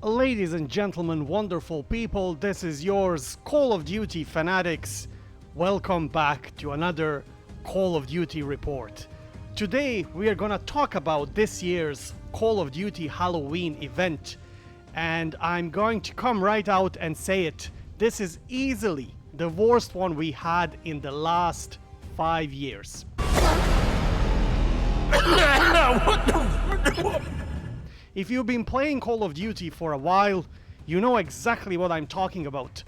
Ladies and gentlemen, wonderful people, this is yours, Call of Duty Fanatics. Welcome back to another Call of Duty report. Today we are gonna talk about this year's Call of Duty Halloween event. And I'm going to come right out and say it. This is easily the worst one we had in the last 5 years. If you've been playing Call of Duty for a while, you know exactly what I'm talking about.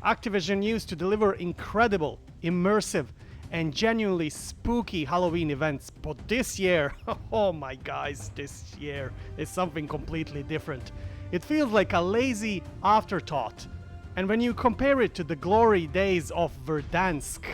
Activision used to deliver incredible, immersive, and genuinely spooky Halloween events, but this year, oh my guys, this year is something completely different. It feels like a lazy afterthought. And when you compare it to the glory days of Verdansk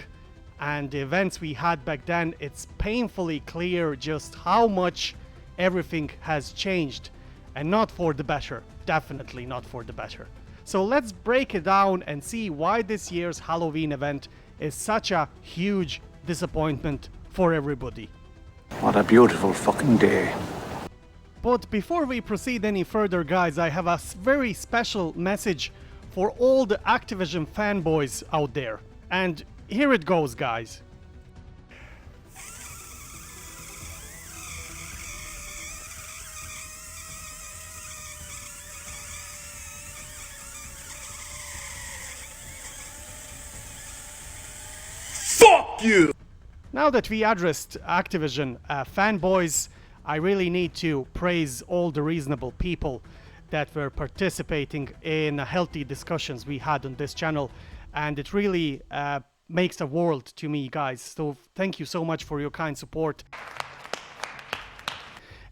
and the events we had back then, it's painfully clear just how much everything has changed. And not for the better. Definitely not for the better. So let's break it down and see why this year's Halloween event is such a huge disappointment for everybody. What a beautiful fucking day. But before we proceed any further, guys, I have a very special message for all the Activision fanboys out there. And here it goes, guys. Fuck you! Now that we addressed Activision fanboys, I really need to praise all the reasonable people that were participating in healthy discussions we had on this channel, and it really makes a world to me, guys. So thank you so much for your kind support.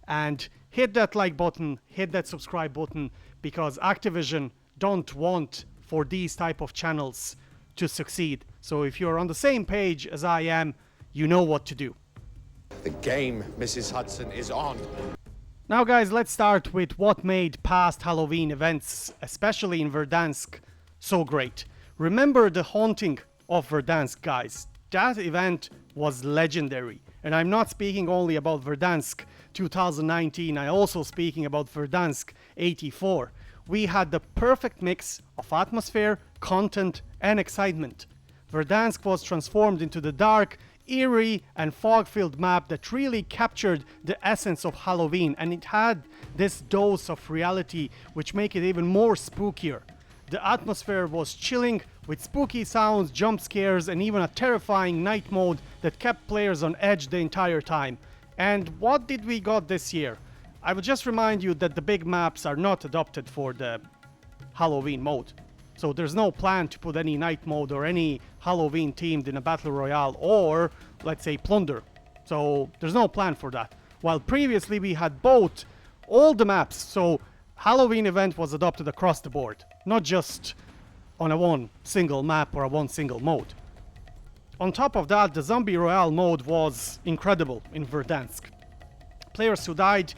And hit that like button, hit that subscribe button, because Activision don't want for these type of channels to succeed. So if you're on the same page as I am, you know what to do. The game, Mrs. Hudson, is on. Now guys, let's start with what made past Halloween events, especially in Verdansk, so great. Remember the haunting of Verdansk, guys. That event was legendary. And I'm not speaking only about Verdansk 2019, I'm also speaking about Verdansk 84. We had the perfect mix of atmosphere, content, and excitement. Verdansk was transformed into the dark, eerie, and fog-filled map that really captured the essence of Halloween, and it had this dose of reality which make it even more spookier. The atmosphere was chilling with spooky sounds, jump scares, and even a terrifying night mode that kept players on edge the entire time. And what did we got this year? I will just remind you that the big maps are not adopted for the Halloween mode. So there's no plan to put any night mode or any Halloween themed in a battle royale or, let's say, plunder. So there's no plan for that. While previously we had both, all the maps. So Halloween event was adopted across the board, not just on a one single map or a one single mode. On top of that, the zombie royale mode was incredible in Verdansk. Players who died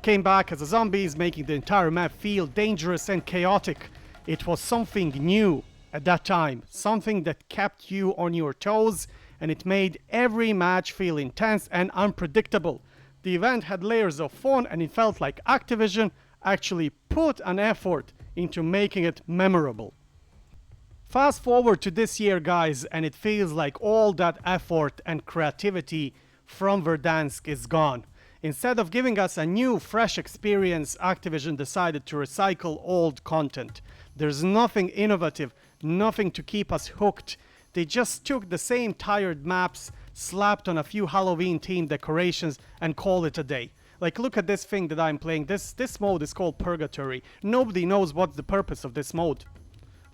came back as zombies, making the entire map feel dangerous and chaotic. It was something new at that time, something that kept you on your toes, and it made every match feel intense and unpredictable. The event had layers of fun, and it felt like Activision actually put an effort into making it memorable. Fast forward to this year, guys, and it feels like all that effort and creativity from Verdansk is gone. Instead of giving us a new, fresh experience, Activision decided to recycle old content. There's nothing innovative, nothing to keep us hooked. They just took the same tired maps, slapped on a few Halloween-themed decorations, and called it a day. Like, look at this thing that I'm playing. This mode is called Purgatory. Nobody knows what's the purpose of this mode.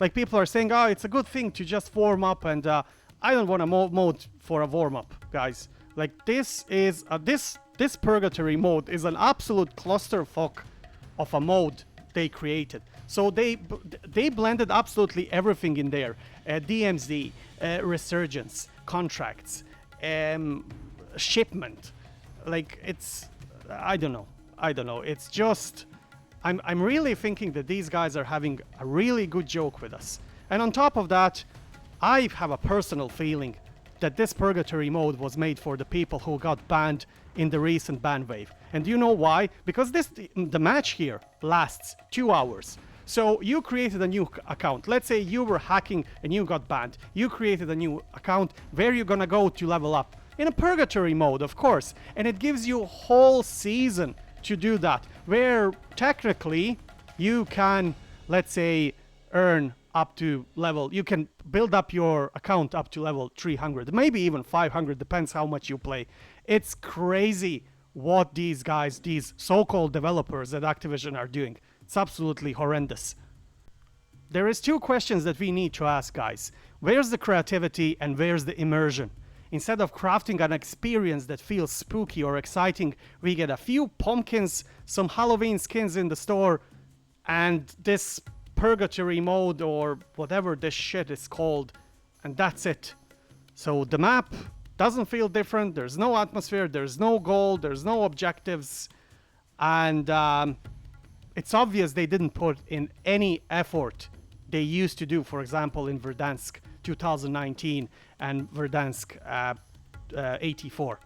Like, people are saying, oh, it's a good thing to just warm up, and I don't want a mode for a warm-up, guys. Like, this is this Purgatory mode is an absolute clusterfuck of a mode they created. So they blended absolutely everything in there. DMZ, resurgence, contracts, shipment. Like, it's, I don't know. It's just, I'm really thinking that these guys are having a really good joke with us. And on top of that, I have a personal feeling that this Purgatory mode was made for the people who got banned in the recent ban wave. And do you know why? Because the match here lasts 2 hours. So you created a new account. Let's say you were hacking and you got banned. You created a new account. Where you gonna go to level up? In a purgatory mode, of course. And it gives you a whole season to do that, where technically you can, let's say, earn up to level, you can build up your account up to level 300, maybe even 500, depends how much you play. It's crazy what these guys, these so-called developers at Activision are doing. It's absolutely horrendous. There is 2 questions that we need to ask, guys. Where's the creativity and where's the immersion? Instead of crafting an experience that feels spooky or exciting, we get a few pumpkins, some Halloween skins in the store, and this purgatory mode or whatever this shit is called, and that's it. So the map doesn't feel different, there's no atmosphere, there's no goal, there's no objectives, and it's obvious they didn't put in any effort they used to do, for example, in Verdansk 2019 and Verdansk 84.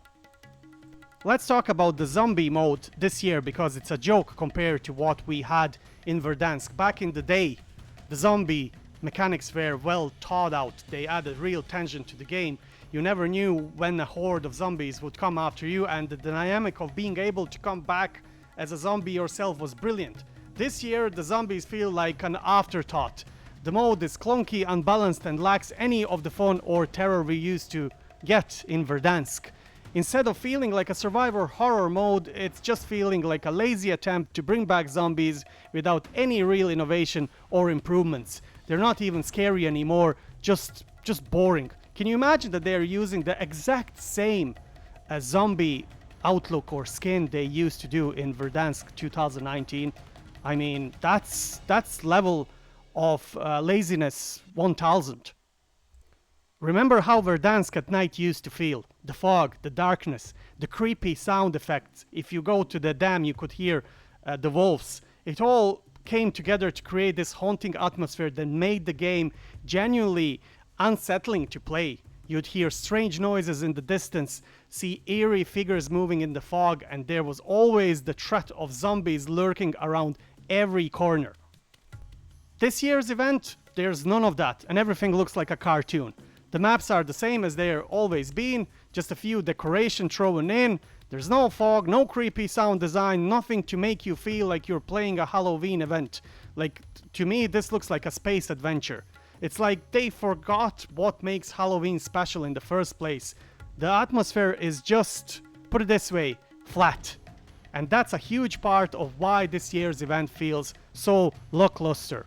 Let's talk about the zombie mode this year, because it's a joke compared to what we had in Verdansk. Back in the day, the zombie mechanics were well thought out. They added real tension to the game. You never knew when a horde of zombies would come after you, and the dynamic of being able to come back as a zombie yourself was brilliant. This year, the zombies feel like an afterthought. The mode is clunky, unbalanced, and lacks any of the fun or terror we used to get in Verdansk. Instead of feeling like a survivor horror mode, it's just feeling like a lazy attempt to bring back zombies without any real innovation or improvements. They're not even scary anymore, just boring. Can you imagine that they're using the exact same zombie outlook or skin they used to do in Verdansk 2019? I mean, that's level of laziness 1000. Remember how Verdansk at night used to feel. The fog, the darkness, the creepy sound effects. If you go to the dam, you could hear the wolves. It all came together to create this haunting atmosphere that made the game genuinely unsettling to play. You'd hear strange noises in the distance, see eerie figures moving in the fog, and there was always the threat of zombies lurking around every corner. This year's event, there's none of that, and everything looks like a cartoon. The maps are the same as they've always been, just a few decoration thrown in. There's no fog, no creepy sound design, nothing to make you feel like you're playing a Halloween event. Like, to me, this looks like a space adventure. It's like they forgot what makes Halloween special in the first place. The atmosphere is just, put it this way, flat. And that's a huge part of why this year's event feels so lackluster.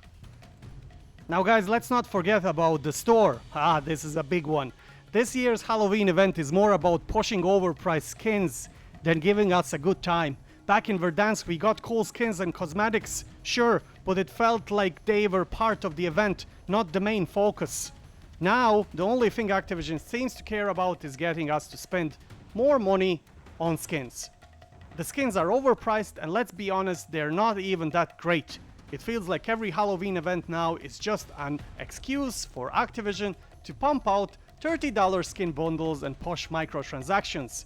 Now guys, let's not forget about the store. This is a big one. This year's Halloween event is more about pushing overpriced skins than giving us a good time. Back in Verdansk we got cool skins and cosmetics, sure, but it felt like they were part of the event, not the main focus. Now, the only thing Activision seems to care about is getting us to spend more money on skins. The skins are overpriced, and let's be honest, they're not even that great. It feels like every Halloween event now is just an excuse for Activision to pump out $30 skin bundles and push microtransactions.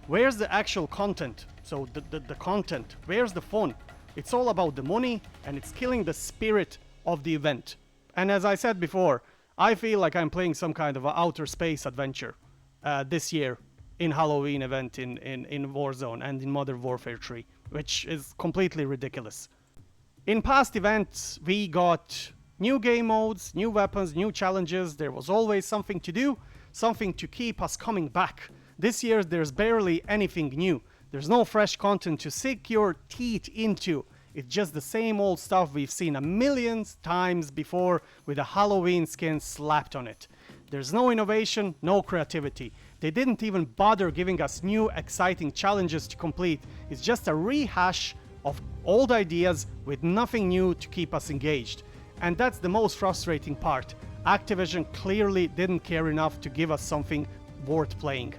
Where's the actual content? So the content, where's the fun? It's all about the money, and it's killing the spirit of the event. And as I said before, I feel like I'm playing some kind of an outer space adventure this year in Halloween event in Warzone and in Modern Warfare 3, which is completely ridiculous. In past events, we got new game modes, new weapons, new challenges. There was always something to do, something to keep us coming back. This year, there's barely anything new. There's no fresh content to sink your teeth into. It's just the same old stuff we've seen a million times before with a Halloween skin slapped on it. There's no innovation, no creativity. They didn't even bother giving us new, exciting challenges to complete. It's just a rehash of old ideas with nothing new to keep us engaged. And that's the most frustrating part. Activision clearly didn't care enough to give us something worth playing.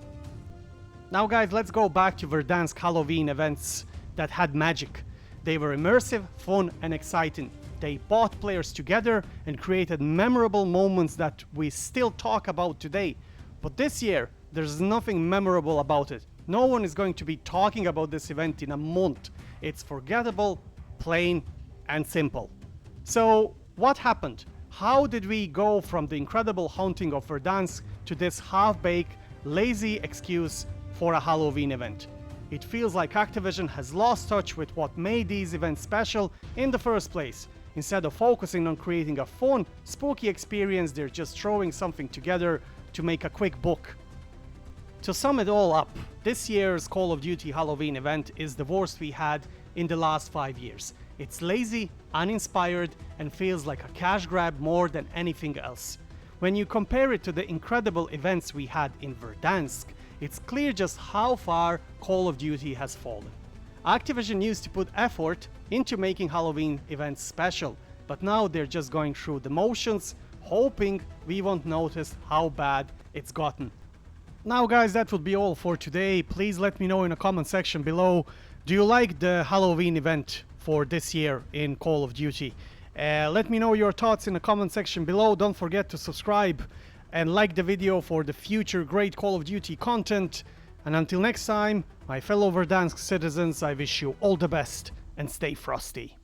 Now guys, let's go back to Verdansk Halloween events that had magic. They were immersive, fun, and exciting. They brought players together and created memorable moments that we still talk about today. But this year, there's nothing memorable about it. No one is going to be talking about this event in a month. It's forgettable, plain, and simple. So, what happened? How did we go from the incredible haunting of Verdansk to this half-baked, lazy excuse for a Halloween event? It feels like Activision has lost touch with what made these events special in the first place. Instead of focusing on creating a fun, spooky experience, they're just throwing something together to make a quick buck. To sum it all up, this year's Call of Duty Halloween event is the worst we had in the last 5 years. It's lazy, uninspired, and feels like a cash grab more than anything else. When you compare it to the incredible events we had in Verdansk, it's clear just how far Call of Duty has fallen. Activision used to put effort into making Halloween events special, but now they're just going through the motions, hoping we won't notice how bad it's gotten. Now guys, that would be all for today. Please let me know in the comment section below, do you like the Halloween event for this year in Call of Duty? Let me know your thoughts in the comment section below. Don't forget to subscribe and like the video for the future great Call of Duty content. And until next time, my fellow Verdansk citizens, I wish you all the best and stay frosty.